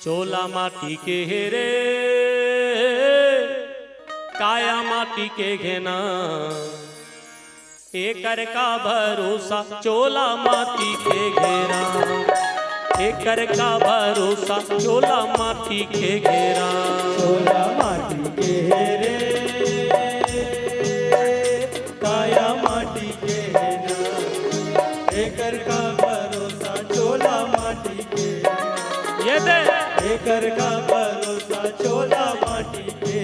चोला माटी के हेरे काया माटी के घेना एकर का भरोसा चोला माटी के घेरा एकर का भरोसा चोला माटी के घेरा चोला माटी के हेरे काया माटी के घेरा एकर का भरोसा चोला माटी के ये दे एकर का भरोसा चोला माटी के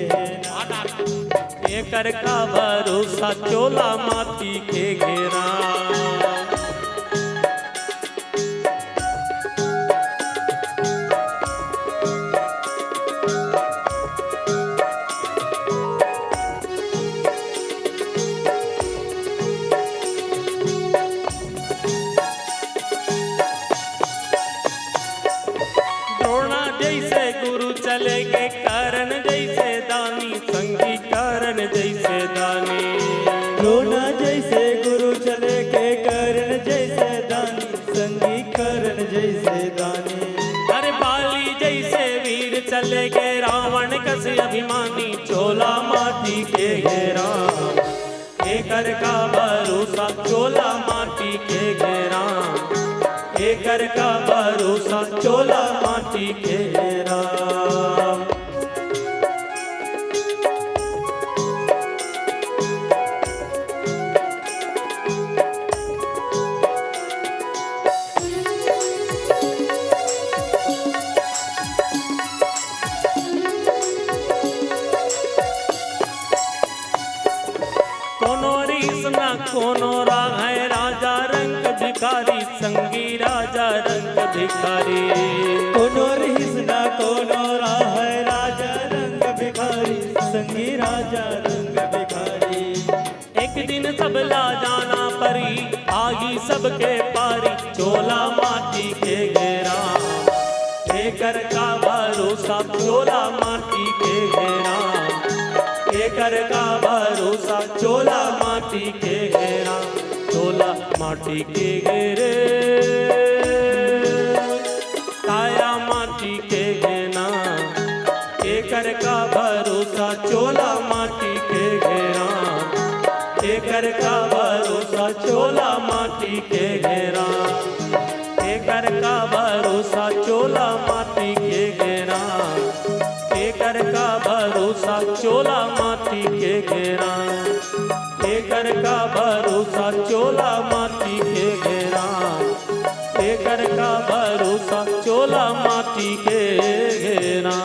एकर का भरोसा चोला माटी के घेरा द्रोणा जैसे गुरु चले गए करण जैसे दानी संगी करण जैसे दानी द्रोणा जैसे गुरु चले के कर्ण जैसे दानी संगी कर्ण जैसे दानी अरे बाली जैसे वीर चले गए रावण कस अभिमानी चोला माटी के घेरा एकर का भरोसा चोला माटी के घेरा एकर का भरोसा चोला माटी के घेरा कोनो रीस न कोनो राग है राजा रंग भिखारी संगी राजा रंग भिखारी कोनो रिस ना कोनो राह है राजा रंग भिखारी संगी राजा रंग भिखारी एक दिन सबला जाना परी आगी सबके पारी चोला माटी के घेरा एकर का भरोसा चोला माटी के घेरा एकर का भरोसा चोला माटी के घेरा चोला माटी के घेरे काया माटी के घेना एकर का भरोसा चोला माटी के घेरा एकर का भरोसा चोला माटी के घेरा एकर का भरोसा चोला माटी के घेरा एकर का भरोसा चोला माटी के घेरा एकर का भरोसा चोला माटी के घेरा एकर का भरोसा चोला माटी के घेरा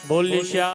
बोलिए श्याम।